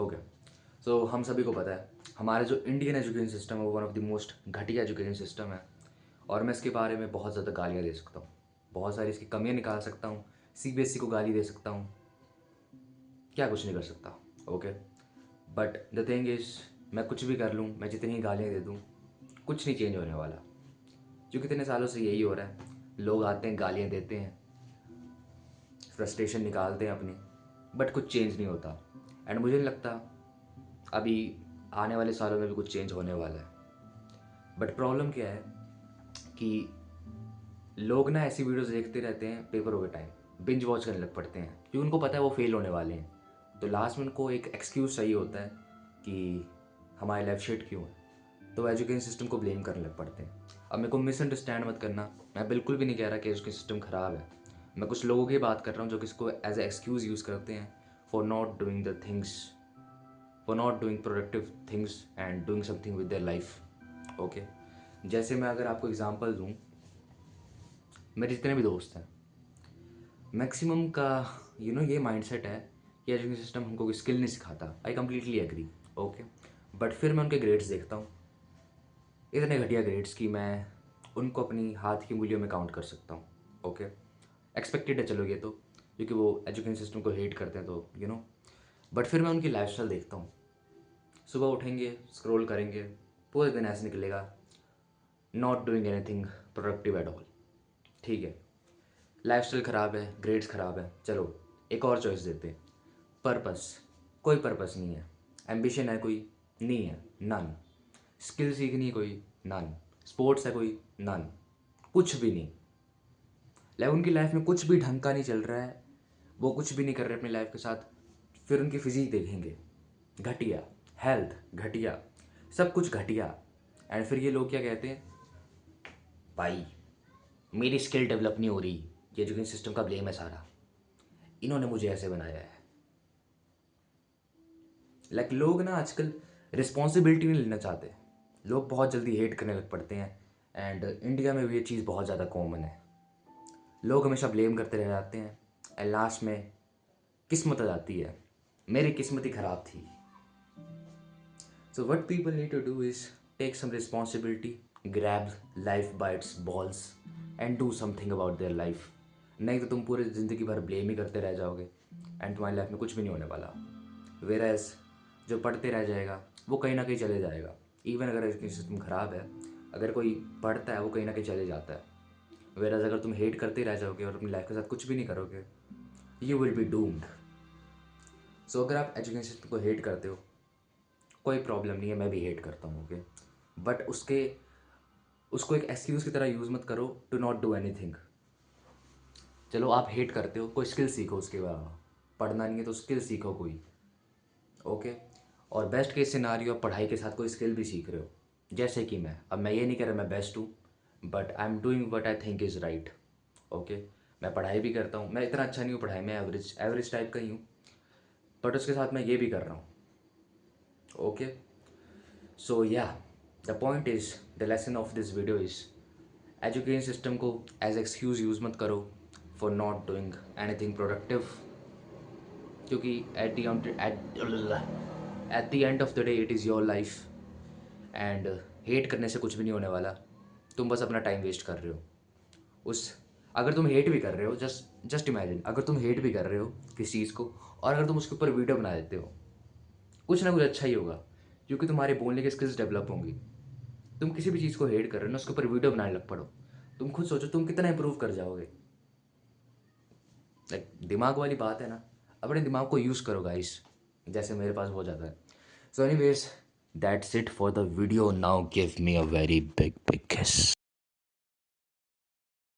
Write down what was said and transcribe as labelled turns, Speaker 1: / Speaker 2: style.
Speaker 1: Okay. सो हम सभी को पता है हमारा जो इंडियन एजुकेशन सिस्टम है वो वन ऑफ द मोस्ट घटिया एजुकेशन सिस्टम है। और मैं इसके बारे में बहुत ज़्यादा गालियाँ दे सकता हूँ, बहुत सारी इसकी कमियाँ निकाल सकता हूँ, सीबीएसई को गाली दे सकता हूँ, क्या कुछ नहीं कर सकता। Okay, but the thing is, मैं कुछ भी कर लूँ, मैं जितनी ही गालियाँ दे दूँ, कुछ नहीं चेंज होने वाला। क्योंकि इतने सालों से यही हो रहा है, लोग आते हैं, गालियाँ देते हैं, फ्रस्ट्रेशन निकालते हैं अपनी, बट कुछ चेंज नहीं होता। एंड मुझे नहीं लगता अभी आने वाले सालों में भी कुछ चेंज होने वाला है। बट प्रॉब्लम क्या है कि लोग ना ऐसी वीडियोस देखते रहते हैं पेपरों के टाइम, बिंज वॉच करने लग पड़ते हैं क्योंकि उनको पता है वो फेल होने वाले हैं। तो लास्ट में उनको एक एक्सक्यूज़ चाहिए होता है कि हमारी लाइफ शिट क्यों है, तो एजुकेशन सिस्टम को ब्लेम करने लग पड़ते हैं। अब मेरे को मिसअंडरस्टैंड मत करना, मैं बिल्कुल भी नहीं कह रहा कि एजुकेशन सिस्टम ख़राब है। मैं कुछ लोगों की बात कर रहा हूँ जो कि इसको एज ए एक्सक्यूज़ यूज़ करते हैं for not doing the things, for not doing productive things and doing something with their life. Okay, जैसे मैं अगर आपको एग्जांपल दूँ, मेरे जितने भी दोस्त हैं, मैक्सिमम का ये माइंडसेट है कि एजुकेशन सिस्टम हमको कोई स्किल नहीं सिखाता। I completely agree. Okay, but फिर मैं उनके ग्रेड्स देखता हूँ, इतने घटिया ग्रेड्स कि मैं उनको अपनी हाथ की उंगलियों में काउंट कर सकता हूँ। ओके, एक्सपेक्टेड है चलो ये तो, क्योंकि वो एजुकेशन सिस्टम को हेट करते हैं तो बट फिर मैं उनकी लाइफस्टाइल देखता हूँ। सुबह उठेंगे, स्क्रॉल करेंगे, पूरे दिन ऐसे निकलेगा, not doing anything productive at all. ठीक है, लाइफस्टाइल ख़राब है, ग्रेड्स ख़राब है, चलो एक और चॉइस देते हैं। पर्पस, कोई पर्पस नहीं है। एम्बिशन है कोई, नहीं है, नन। स्किल सीखनी है कोई, नन। स्पोर्ट्स है कोई, नन। कुछ भी नहीं। लाइक उनकी लाइफ में कुछ भी ढंग का नहीं चल रहा है, वो कुछ भी नहीं कर रहे अपनी लाइफ के साथ। फिर उनकी फिजिक देखेंगे, घटिया, हेल्थ घटिया, सब कुछ घटिया। एंड फिर ये लोग क्या कहते हैं, भाई मेरी स्किल डेवलप नहीं हो रही, ये एजुकेशन सिस्टम का ब्लेम है सारा, इन्होंने मुझे ऐसे बनाया है। लाइक लोग ना आजकल रिस्पॉन्सिबिलिटी नहीं लेना चाहते, लोग बहुत जल्दी हेट करने लग पड़ते हैं। एंड इंडिया में भी ये चीज़ बहुत ज़्यादा कॉमन है, लोग हमेशा ब्लेम करते रह जाते हैं एंड लास्ट में किस्मत आ जाती है, मेरी किस्मत ही ख़राब थी। So what people need to do is take some responsibility, grab life by its balls and do something about their life. नहीं तो तुम पूरी ज़िंदगी भर ब्लेम ही करते रह जाओगे एंड तुम्हारी लाइफ में कुछ भी नहीं होने वाला। वेराज जो पढ़ते रह जाएगा वो कहीं ना कहीं चले जाएगा। इवन अगर एजुकेशन सिस्टम ख़राब है, अगर कोई पढ़ता है वो कहीं ना कहीं चले जाता है। वेराज अगर तुम हेट करते रह जाओगे और अपनी लाइफ के साथ कुछ भी नहीं करोगे, यू विल बी डूम्ड। सो अगर आप एजुकेशन सिस्टम को हेट करते हो, कोई प्रॉब्लम नहीं है, मैं भी हेट करता हूँ। ओके, बट उसको एक एक्सक्यूज़ की तरह यूज़ मत करो to not do anything. चलो आप हेट करते हो, कोई स्किल सीखो उसके बाद, पढ़ना नहीं है तो स्किल सीखो कोई। ओके, और बेस्ट केस सिनारियो आप पढ़ाई के साथ कोई स्किल भी सीख रहे हो, जैसे कि मैं ये नहीं कह रहा मैं बेस्ट हूँ, but I am doing what I think is right. Okay, मैं पढ़ाई भी करता हूँ, मैं इतना अच्छा नहीं हूँ पढ़ाई में, एवरेज एवरेज टाइप का ही हूँ, बट उसके साथ मैं ये भी कर रहा हूँ। Okay, so yeah the point is, the lesson of this video is, education system को एज एक्सक्यूज़ यूज़ मत करो for not doing anything productive, क्योंकि at the end of the day it is your life. And hate करने से कुछ भी नहीं होने वाला, तुम बस अपना टाइम वेस्ट कर रहे हो। उस अगर तुम हेट भी कर रहे हो, जस्ट जस्ट इमेजिन, अगर तुम हेट भी कर रहे हो किसी चीज़ को और अगर तुम उसके ऊपर वीडियो बना देते हो, कुछ ना कुछ अच्छा ही होगा, क्योंकि तुम्हारे बोलने की स्किल्स डेवलप होंगी। तुम किसी भी चीज़ को हेट कर रहे हो ना, उसके ऊपर वीडियो बनाने लग पड़ो, तुम खुद सोचो तुम कितना इंप्रूव कर जाओगे। लाइक दिमाग वाली बात है ना, अपने दिमाग को यूज़ करो गाइस, जैसे मेरे पास हो जाता है। So anyways, that's it for the video, now give me a very big big किस।